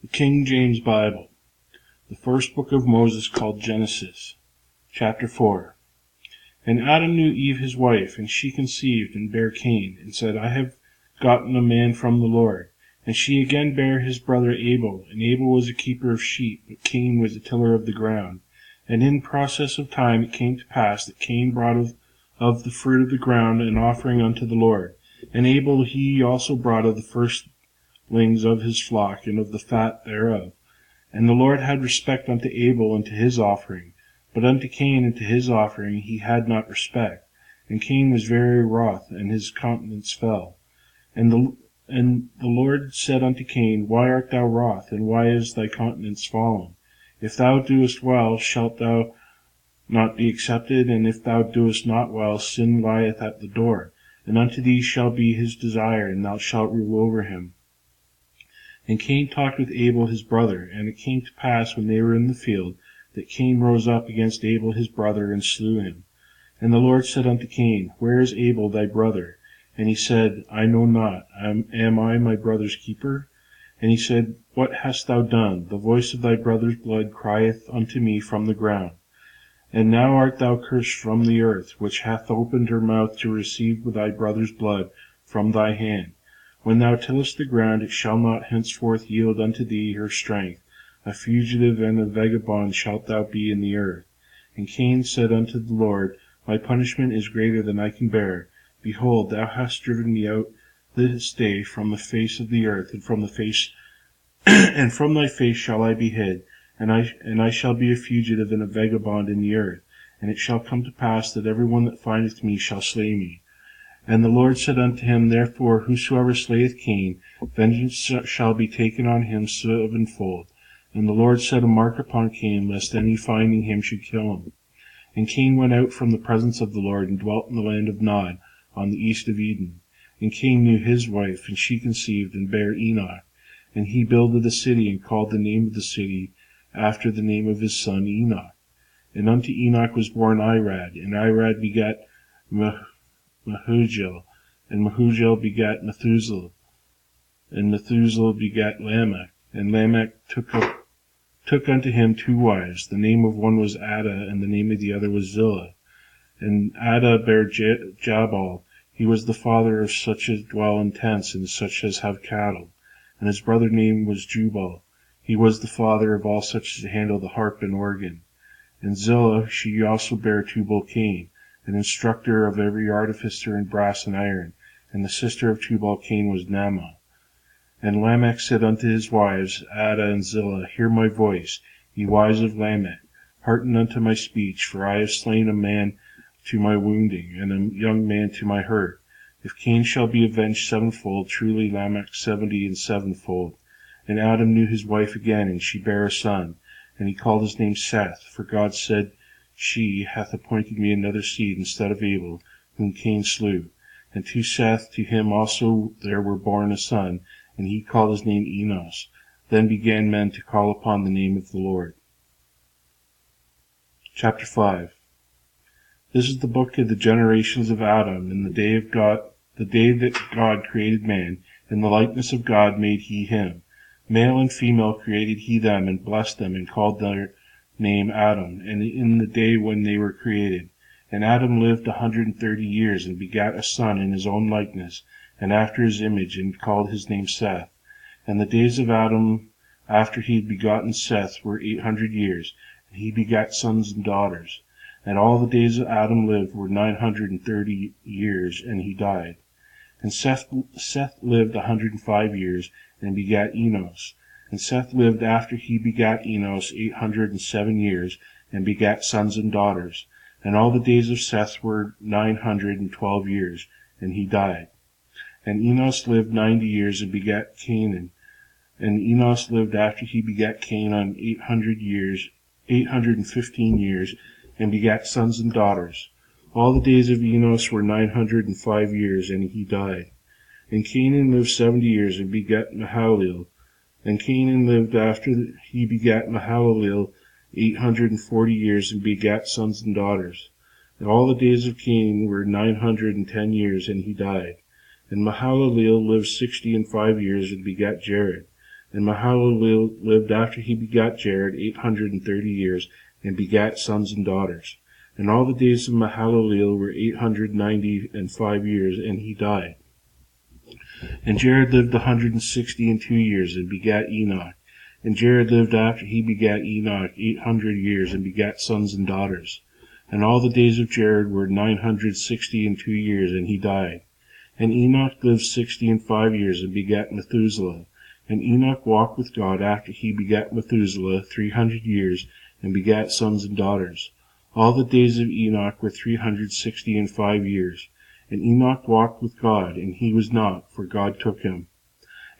The King James Bible, the first book of Moses, called Genesis, chapter 4. And Adam knew Eve his wife, and she conceived and bare Cain, and said, I have gotten a man from the Lord. And she again bare his brother Abel, and Abel was a keeper of sheep, but Cain was a tiller of the ground. And in process of time it came to pass that Cain brought of the fruit of the ground an offering unto the Lord. And Abel he also brought of the firstlings of his flock, and of the fat thereof. And the Lord had respect unto Abel and to his offering, but unto Cain and to his offering he had not respect. And Cain was very wroth, and his countenance fell. And the Lord said unto Cain, Why art thou wroth, and why is thy countenance fallen? If thou doest well, shalt thou not be accepted? And if thou doest not well, sin lieth at the door, and unto thee shall be his desire, and thou shalt rule over him. And Cain talked with Abel his brother, and it came to pass when they were in the field, that Cain rose up against Abel his brother, and slew him. And the Lord said unto Cain, Where is Abel thy brother? And he said, I know not. Am I my brother's keeper? And he said, What hast thou done? The voice of thy brother's blood crieth unto me from the ground. And now art thou cursed from the earth, which hath opened her mouth to receive thy brother's blood from thy hand. When thou tillest the ground, it shall not henceforth yield unto thee her strength. A fugitive and a vagabond shalt thou be in the earth. And Cain said unto the Lord, My punishment is greater than I can bear. Behold, thou hast driven me out this day from the face of the earth, and from the face and from thy face shall I be hid, and I shall be a fugitive and a vagabond in the earth. And it shall come to pass that every one that findeth me shall slay me. And the Lord said unto him, Therefore whosoever slayeth Cain, vengeance shall be taken on him sevenfold. And the Lord set a mark upon Cain, lest any finding him should kill him. And Cain went out from the presence of the Lord, and dwelt in the land of Nod, on the east of Eden. And Cain knew his wife, and she conceived, and bare Enoch. And he builded a city, and called the name of the city after the name of his son Enoch. And unto Enoch was born Irad, and Irad begat Mehujael, and Mehujael begat Methuselah, and Methuselah begat Lamech. And Lamech took unto him two wives. The name of one was Ada, and the name of the other was Zillah. And Ada bare Jabal. He was the father of such as dwell in tents, and such as have cattle. And his brother's name was Jubal. He was the father of all such as handle the harp and organ. And Zillah, she also bare Tubal-Cain, an instructor of every artificer in brass and iron. And the sister of Tubal-Cain was Naamah. And Lamech said unto his wives, Ada and Zillah, Hear my voice, ye wives of Lamech. Hearken unto my speech, for I have slain a man to my wounding, and a young man to my hurt. If Cain shall be avenged sevenfold, truly Lamech 70 and sevenfold. And Adam knew his wife again, and she bare a son, and he called his name Seth, for God said, She hath appointed me another seed instead of Abel, whom Cain slew. And to Seth, to him also there were born a son, and he called his name Enos. Then began men to call upon the name of the Lord. Chapter 5. This is the book of the generations of Adam. In the day that God created man, in the likeness of God made he him. Male and female created he them, and blessed them, and called their name Adam, and in the day when they were created. And Adam lived 130 years, and begat a son in his own likeness, and after his image, and called his name Seth. And the days of Adam after he had begotten Seth were 800 years, and he begat sons and daughters. And all the days of Adam lived were 930 years, and he died. And Seth lived 105 years, and begat Enos. And Seth lived after he begat Enos 807 years, and begat sons and daughters. And all the days of Seth were 912 years, and he died. And Enos lived 90 years, and begat Canaan. And Enos lived after he begat Canaan 815 years, and begat sons and daughters. All the days of Enos were 905 years, and he died. And Canaan lived 70 years, and begat Mahalalel. And Canaan lived after he begat Mahalalel 840 years, and begat sons and daughters. And all the days of Canaan were 910 years, and he died. And Mahalalel lived 65 years, and begat Jared. And Mahalalel lived after he begat Jared 830 years, and begat sons and daughters. And all the days of Mahalalel were 895 years, and he died. And Jared lived 162 years, and begat Enoch. And Jared lived after he begat Enoch 800 years, and begat sons and daughters. And all the days of Jared were 962 years, and he died. And Enoch lived 65 years, and begat Methuselah. And Enoch walked with God after he begat Methuselah 300 years, and begat sons and daughters. All the days of Enoch were 365 years. And Enoch walked with God, and he was not, for God took him.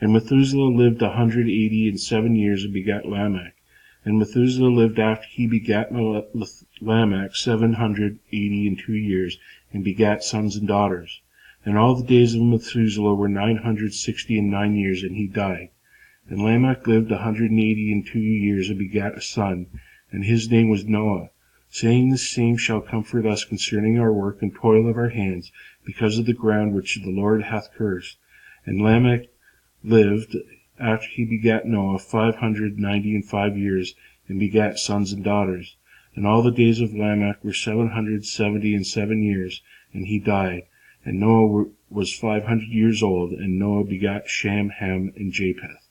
And Methuselah lived 187 years, and begat Lamech. And Methuselah lived after he begat Lamech 782 years, and begat sons and daughters. And all the days of Methuselah were 969 years, and he died. And Lamech lived 182 years, and begat a son, and his name was Noah, saying, the same shall comfort us concerning our work and toil of our hands, because of the ground which the Lord hath cursed. And Lamech lived after he begat Noah 595 years, and begat sons and daughters. And all the days of Lamech were 777 years, and he died. And Noah was 500 years old, and Noah begat Shem, Ham, and Japheth.